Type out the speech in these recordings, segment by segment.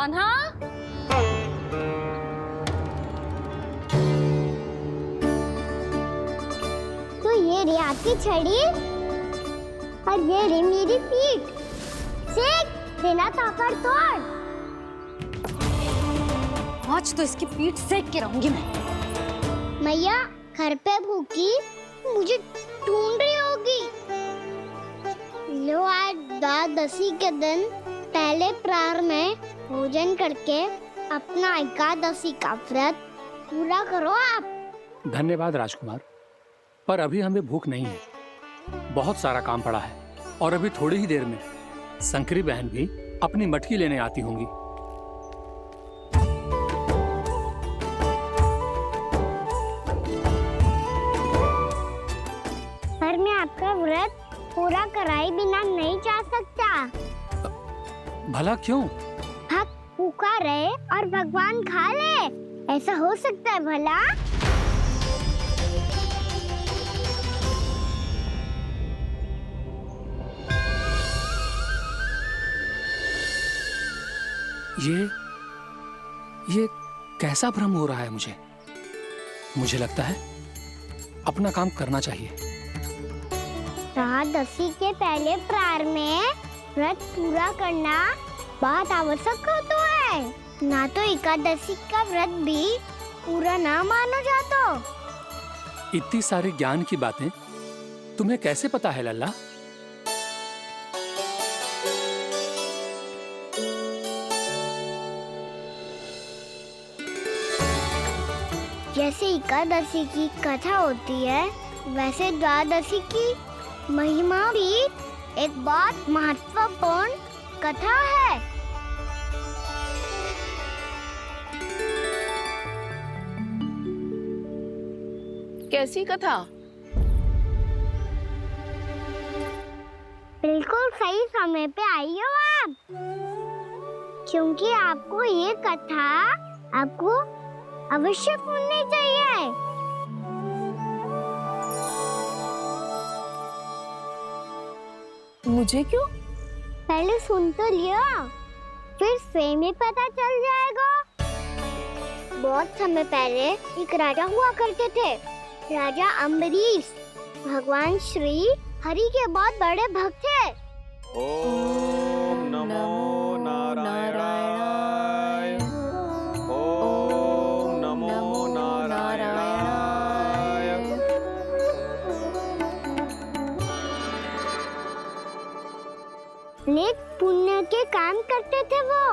कान्हा। तो ये रे आपकी छड़ी और ये रे मेरी पीठ। सेक बिना ताकत तोड़। आज तो इसकी पीठ सेक के रहूंगी मैं। मैया घर पे भूखी मुझे ढूंढ रही होगी। लो आज द्वादशी के दिन पहले प्रहर में भोजन करके अपना एकादशी का व्रत पूरा करो आप। धन्यवाद राजकुमार, पर अभी हमें भूख नहीं है। बहुत सारा काम पड़ा है और अभी थोड़ी ही देर में शंकरी बहन भी अपनी मटकी लेने आती होंगी। पर मैं आपका व्रत पूरा कराए बिना नहीं जा सकता। भला क्यों? भक्त भूखा रहे और भगवान खा ले, ऐसा हो सकता है भला? ये कैसा भ्रम हो रहा है मुझे लगता है अपना काम करना चाहिए। द्वादशी के पहले प्रहर में व्रत पूरा करना बहुत आवश्यक होता है, ना तो एकादशी का व्रत भी पूरा ना मानो जातो। इतनी सारी ज्ञान की बातें तुम्हें कैसे पता है लल्ला? जैसे एकादशी की कथा होती है, वैसे द्वादशी की महिमा भी एक बहुत महत्वपूर्ण कथा है। कैसी कथा? बिल्कुल सही समय पे आई हो आप, क्योंकि आपको ये कथा आपको अवश्य सुननी चाहिए। मुझे क्यों? पहले सुन तो लियो, फिर स्वयं ही पता चल जाएगा। बहुत समय पहले एक राजा हुआ करते थे, राजा अम्बरीश। भगवान श्री हरि के बहुत बड़े भक्त थे। ओम नमो नारायणाय। ओम नमो नारायणाय। नेक पुण्य के काम करते थे वो।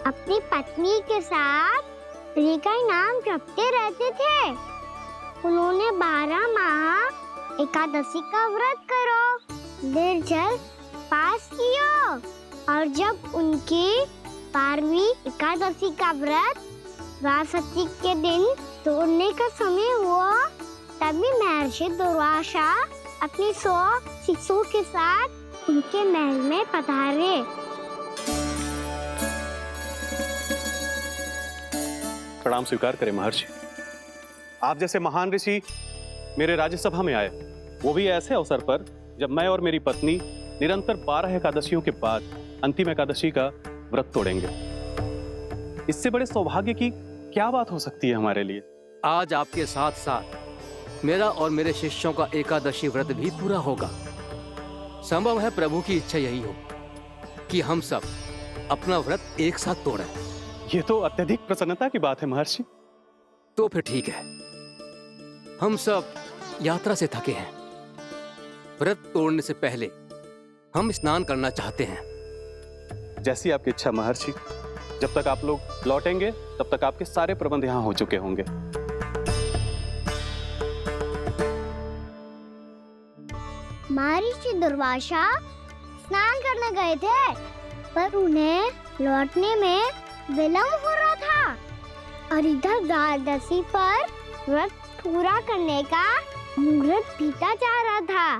अपनी पत्नी के साथ हरि का नाम जपते रहते थे। उन्होंने 12 माह एकादशी का व्रत करो निर्जल पास किया, और जब उनकी 12वीं एकादशी का व्रत द्वादशी के दिन तोड़ने का समय हुआ, तभी महर्षि दुर्वासा अपनी 100 शिष्यों के साथ उनके महल में पधारे। प्रणाम स्वीकार करें महर्षि। आप जैसे महान ऋषि मेरे राज्यसभा में आए, वो भी ऐसे अवसर पर जब मैं और मेरी पत्नी निरंतर 12 एकादशियों के बाद अंतिम एकादशी का व्रत तोड़ेंगे। इससे बड़े सौभाग्य की क्या बात हो सकती है हमारे लिए? आज आपके साथ साथ मेरा और मेरे शिष्यों का एकादशी व्रत भी पूरा होगा। संभव है प्रभु की इच्छा यही हो कि हम सब अपना व्रत एक साथ तोड़ें। ये तो अत्यधिक प्रसन्नता की बात है महर्षि। तो फिर ठीक है, हम सब यात्रा से थके हैं। व्रत तोड़ने से पहले हम स्नान करना चाहते हैं। जैसी आपकी इच्छा महर्षि। जब तक आप लोग लौटेंगे तब तक आपके सारे प्रबंध यहाँ हो चुके होंगे। महर्षि दुर्वासा स्नान करने गए थे, पर उन्हें लौटने में विलंब हो रहा था, और इधर द्वादशी पर व्रत पूरा करने का मुहूर्त बीता जा रहा था।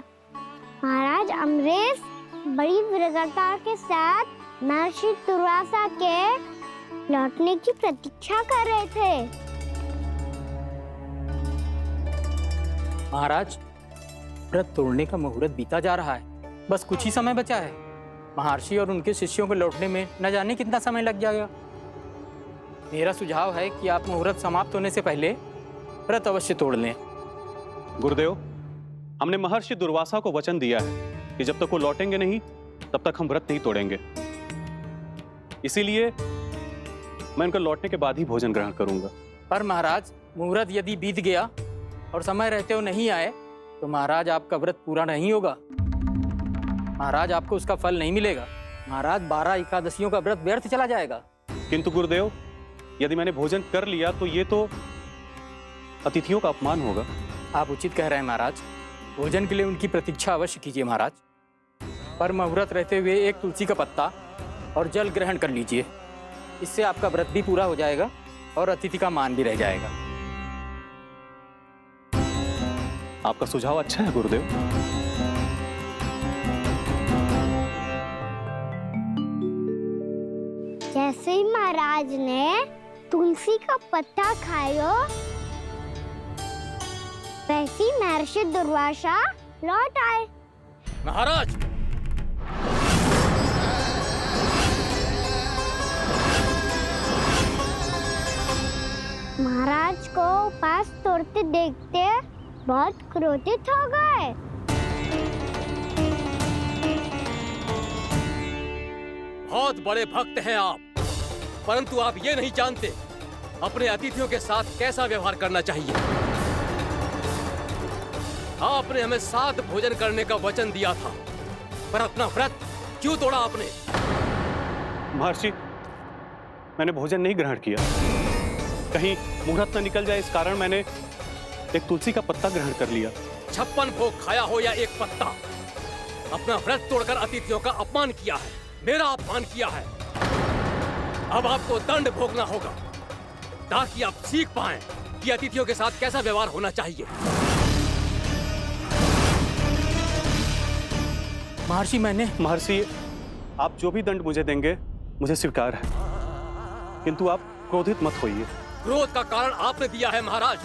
महाराज अम्बरीश बड़ी विरक्ति के साथ महर्षि दुर्वासा के लौटने की प्रतीक्षा कर रहे थे। महाराज, व्रत तोड़ने का मुहूर्त बीता जा रहा है, बस कुछ ही समय बचा है। महर्षि और उनके शिष्यों को लौटने में न जाने कितना समय लग जाएगा। मेरा सुझाव है कि आप मुहूर्त समाप्त होने से पहले व्रत अवश्य तोड़ लें। गुरुदेव, हमने महर्षि दुर्वासा को वचन दिया है कि जब तक वो लौटेंगे नहीं तब तक हम व्रत नहीं तोड़ेंगे। इसीलिए मैं उनके लौटने के बाद ही भोजन ग्रहण करूंगा। पर महाराज, मुहूर्त यदि बीत गया और समय रहते हो नहीं आए तो महाराज आपका व्रत पूरा नहीं होगा। महाराज, आपको उसका फल नहीं मिलेगा। महाराज, 12 एकादशियों का व्रत व्यर्थ चला जाएगा। किंतु गुरुदेव, यदि मैंने भोजन कर लिया तो ये तो अतिथियों का अपमान होगा। आप उचित कह रहे हैं महाराज। भोजन के लिए उनकी प्रतीक्षा अवश्य कीजिए महाराज। पर मुहूर्त रहते हुए एक तुलसी का पत्ता और जल ग्रहण कर लीजिए। इससे आपका व्रत भी पूरा हो जाएगा और अतिथि का मान भी रह जाएगा। आपका सुझाव अच्छा है गुरुदेव। जैसे ही महाराज ने तुलसी का पत्ता खाया, वैसे ही महर्षि दुर्वासा लौट आए। महाराज, महाराज को उपास तोड़ते देखते बहुत क्रोधित हो गए। बहुत बड़े भक्त हैं आप, परंतु आप ये नहीं जानते अपने अतिथियों के साथ कैसा व्यवहार करना चाहिए। आपने हमें साथ भोजन करने का वचन दिया था, पर अपना व्रत क्यों तोड़ा आपने? महर्षि, मैंने भोजन नहीं ग्रहण किया। कहीं मुहूर्त न निकल जाए इस कारण मैंने एक तुलसी का पत्ता ग्रहण कर लिया। 56 भोग खाया हो या एक पत्ता, अपना व्रत तोड़कर अतिथियों का अपमान किया है, मेरा अपमान किया है। अब आपको दंड भोगना होगा ताकि आप सीख पाएं कि अतिथियों के साथ कैसा व्यवहार होना चाहिए। महर्षि, महर्षि, आप जो भी दंड मुझे देंगे मुझे स्वीकार है, किंतु आप क्रोधित मत होइए। क्रोध का कारण आपने दिया है महाराज।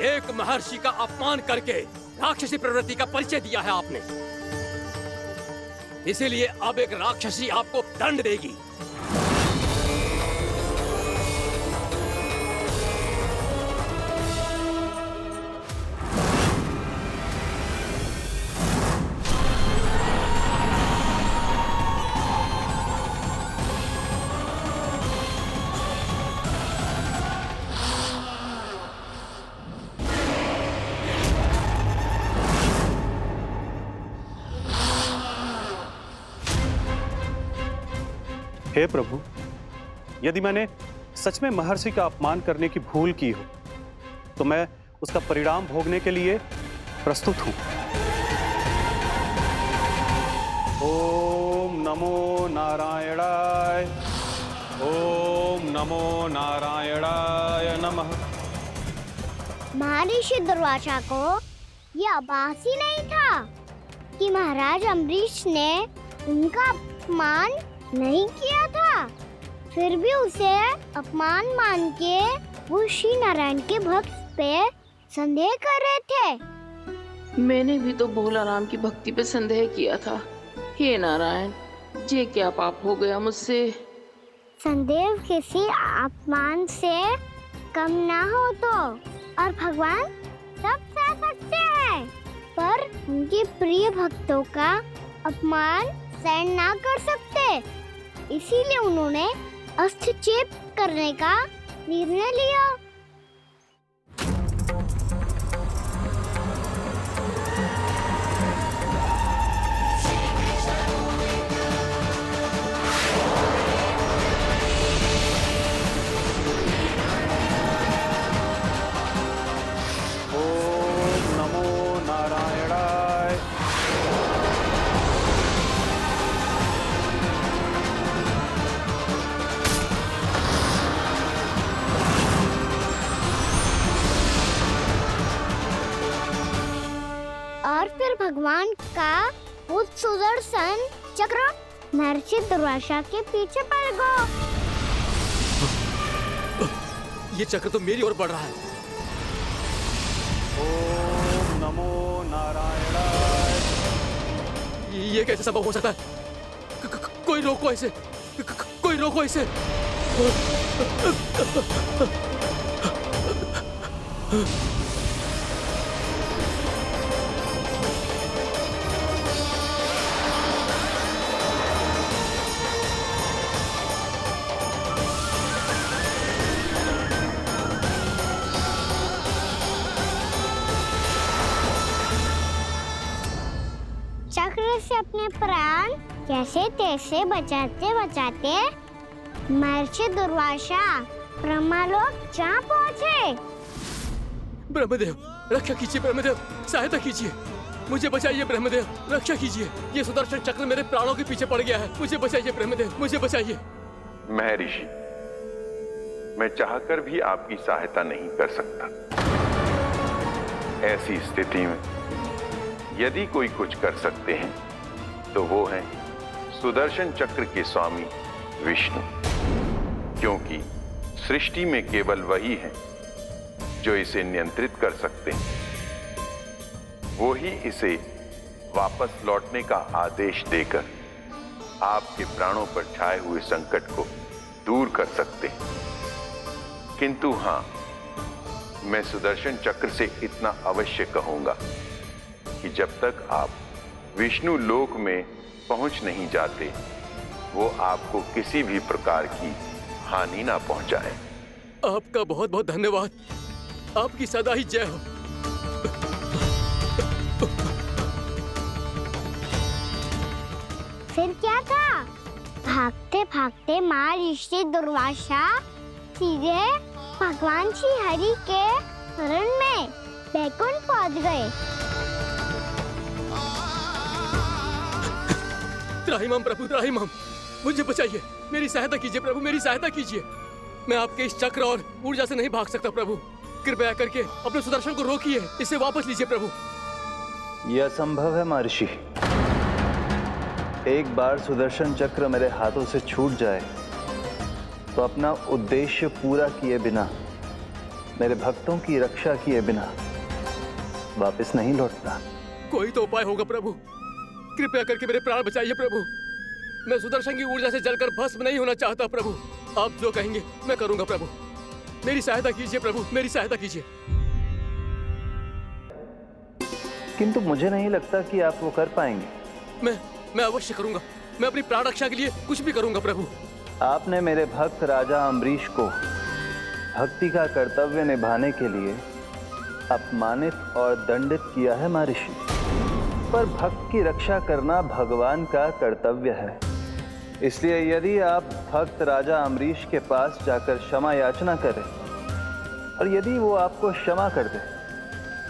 एक महर्षि का अपमान करके राक्षसी प्रवृत्ति का परिचय दिया है आपने। इसीलिए अब एक राक्षसी आपको दंड देगी। हे प्रभु, यदि मैंने सच में महर्षि का अपमान करने की भूल की हो तो मैं उसका परिणाम भोगने के लिए प्रस्तुत हूं। ओम नमो नारायणाय, ओम नमो नारायणाय नमः। महर्षि दुर्वासा को यह आभास ही नहीं था कि महाराज अम्बरीश ने उनका अपमान नहीं किया था। फिर भी उसे अपमान मान के वो श्री नारायण के भक्त पे संदेह कर रहे थे। मैंने भी तो भोला राम की भक्ति पे संदेह किया था। हे नारायण, ये क्या पाप हो गया मुझसे? संदेह किसी अपमान से कम ना हो तो, और भगवान सब सह सकते हैं, पर उनके प्रिय भक्तों का अपमान सहन ना कर सकते। इसीलिए उन्होंने हस्तक्षेप करने का निर्णय लिया। ओम नमो नारायणाय। और फिर भगवान का वो सुदर्शन चक्र महर्षि दुर्वासा के पीछे पड़ गया। ये चक्र तो मेरी ओर बढ़ रहा है। ओम नमो नारायणाय। ये कैसे संभव हो सकता है? कोई रोको इसे, कोई रोको इसे। चक्र से अपने प्राण कैसे तैसे बचाते बचाते महर्षि दुर्वासा ब्रह्मलोक जा पहुंचे। ब्रह्मदेव, रक्षा कीजिए ब्रह्मदेव, सहायता कीजिए, मुझे बचाइए ब्रह्मदेव, रक्षा कीजिए। ये सुदर्शन चक्र मेरे प्राणों के पीछे पड़ गया है, मुझे बचाइए ब्रह्मदेव, मुझे बचाइए। महर्षि, मैं चाहकर भी आपकी सहायता नहीं कर सकता। ऐसी स्थिति में यदि कोई कुछ कर सकते हैं तो वो है सुदर्शन चक्र के स्वामी विष्णु, क्योंकि सृष्टि में केवल वही है जो इसे नियंत्रित कर सकते हैं। वो ही इसे वापस लौटने का आदेश देकर आपके प्राणों पर छाए हुए संकट को दूर कर सकते हैं। किंतु हां, मैं सुदर्शन चक्र से इतना अवश्य कहूंगा कि जब तक आप विष्णु लोक में पहुंच नहीं जाते, वो आपको किसी भी प्रकार की हानि ना पहुंचाए। आपका बहुत बहुत धन्यवाद, आपकी सदा ही जय हो। फिर क्या था? भागते भागते महर्षि दुर्वासा सीधे भगवान श्री हरि के शरण में बैकुंठ पहुंच गए। त्राहिमाम प्रभु, त्राहिमाम, मुझे बचाइए, मेरी सहायता कीजिए प्रभु, मेरी सहायता कीजिए। मैं आपके इस चक्र और ऊर्जा से नहीं भाग सकता प्रभु, कृपया करके अपने सुदर्शन को रोकिए, इसे वापस लीजिए प्रभु। यह असंभव है महर्षि। एक बार सुदर्शन चक्र मेरे हाथों से छूट जाए तो अपना उद्देश्य पूरा किए बिना, मेरे भक्तों की रक्षा किए बिना वापस नहीं लौटता। कोई तो उपाय होगा प्रभु, कृपया करके मेरे प्राण बचाइए प्रभु। मैं सुदर्शन की ऊर्जा से जलकर भस्म नहीं होना चाहता प्रभु। आप जो कहेंगे मैं करूंगा प्रभु, मेरी सहायता कीजिए प्रभु, मेरी सहायता कीजिए। किंतु मुझे नहीं लगता कि आप वो कर पाएंगे। मैं अवश्य करूंगा, मैं अपनी प्राण रक्षा के लिए कुछ भी करूंगा प्रभु। आपने मेरे भक्त राजा अम्बरीश को भक्ति का कर्तव्य निभाने के लिए अपमानित और दंडित किया है महर्षि, पर भक्त की रक्षा करना भगवान का कर्तव्य है। इसलिए यदि आप भक्त राजा अम्बरीश के पास जाकर क्षमा याचना करें और यदि वो आपको क्षमा कर दे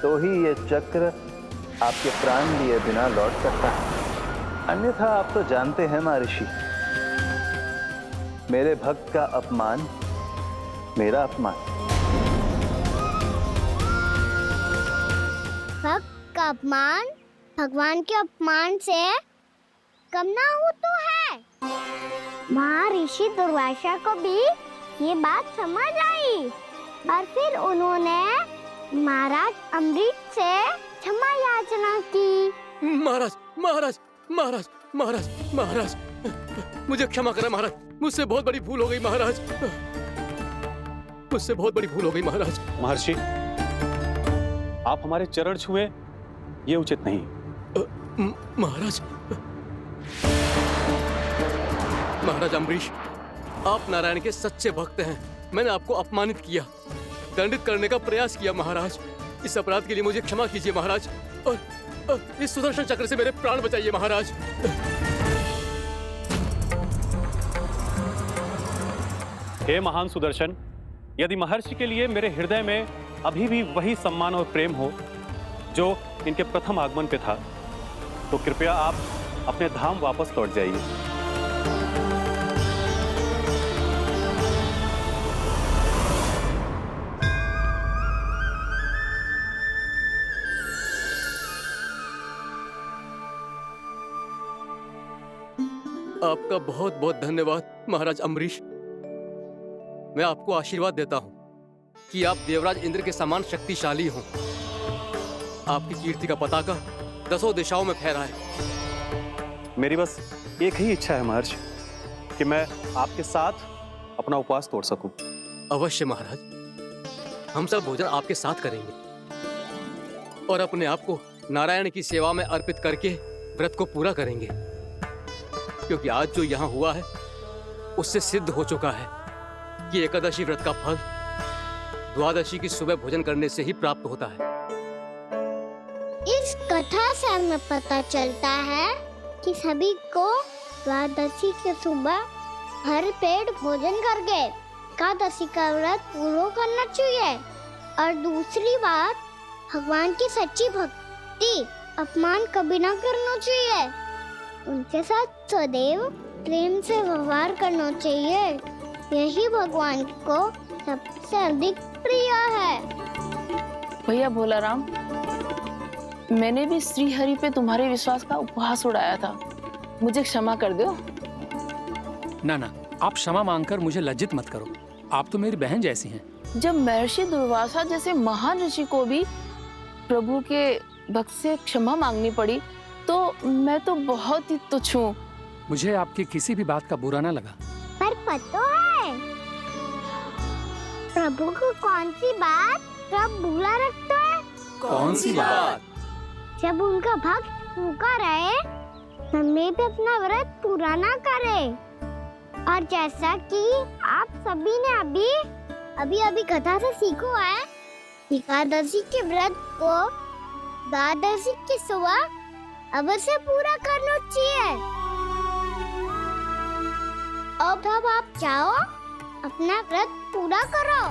तो ही ये चक्र आपके प्राण लिए बिना लौट सकता है। अन्यथा आप तो जानते हैं महर्षि, मेरे भक्त का अपमान मेरा अपमान। भक्त का अपमान भगवान के अपमान से कम ना हो तो है। महर्षि दुर्वासा को भी ये बात समझ आई और फिर उन्होंने महाराज अम्बरीश से क्षमा याचना की। महाराज महाराज महाराज महाराज महाराज, मुझे क्षमा करें महाराज, मुझसे बहुत बड़ी भूल हो गई महाराज, मुझसे बहुत बड़ी भूल हो गई महाराज। महर्षि, आप हमारे चरण छुए ये उचित नहीं। महाराज, महाराज अम्बरीश, आप नारायण के सच्चे भक्त हैं। मैंने आपको अपमानित किया, दंडित करने का प्रयास किया महाराज। इस अपराध के लिए मुझे क्षमा कीजिए महाराज, और इस सुदर्शन चक्र से मेरे प्राण बचाइए महाराज। हे महान सुदर्शन, यदि महर्षि के लिए मेरे हृदय में अभी भी वही सम्मान और प्रेम हो जो इनके प्रथम आगमन पे था, तो कृपया आप अपने धाम वापस लौट जाइए। आपका बहुत बहुत धन्यवाद महाराज अम्बरीश। मैं आपको आशीर्वाद देता हूं कि आप देवराज इंद्र के समान शक्तिशाली हों। आपकी कीर्ति का पताका 10 दिशाओं में फहराए। मेरी बस एक ही इच्छा है महर्षि कि मैं आपके साथ अपना उपवास तोड़ सकूं। अवश्य महाराज, हम सब भोजन आपके साथ करेंगे और अपने आप को नारायण की सेवा में अर्पित करके व्रत को पूरा करेंगे, क्योंकि आज जो यहाँ हुआ है उससे सिद्ध हो चुका है कि एकादशी व्रत का फल द्वादशी की सुबह भोजन करने से ही प्राप्त होता है। इस कथा से हमें पता चलता है कि सभी को द्वादशी के सुबह भर पेट भोजन करके एकादशी का व्रत पूरा करना चाहिए। और दूसरी बात, भगवान की सच्ची भक्ति अपमान कभी ना करना चाहिए। उनके साथ सदैव प्रेम से व्यवहार करना चाहिए। यही भगवान को सबसे अधिक प्रिय है। भैया भोलाराम, मैंने भी श्री हरि पे तुम्हारे विश्वास का उपहास उड़ाया था, मुझे क्षमा कर दो। ना ना, आप क्षमा मांगकर मुझे लज्जित मत करो, आप तो मेरी बहन जैसी हैं। जब महर्षि दुर्वासा जैसे महान ऋषि को भी प्रभु के भक्त से क्षमा मांगनी पड़ी, तो मैं तो बहुत ही तुच्छ हूँ। मुझे आपकी किसी भी बात का बुरा ना लगा। पर पता है प्रभु को कौन सी बात सब भूला रखता है? कौन सी बात? जब उनका भक्त भूखा रहे, हमें भी अपना व्रत पूरा ना करे। और जैसा कि आप सभी ने अभी कथा से सीखो है, एकादशी के व्रत को द्वादशी की सुबह अवश्य पूरा करना चाहिए। अब आप जाओ, अपना व्रत पूरा करो।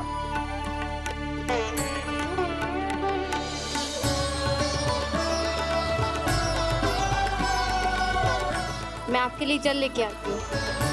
मैं आपके लिए जल लेके आती हूँ।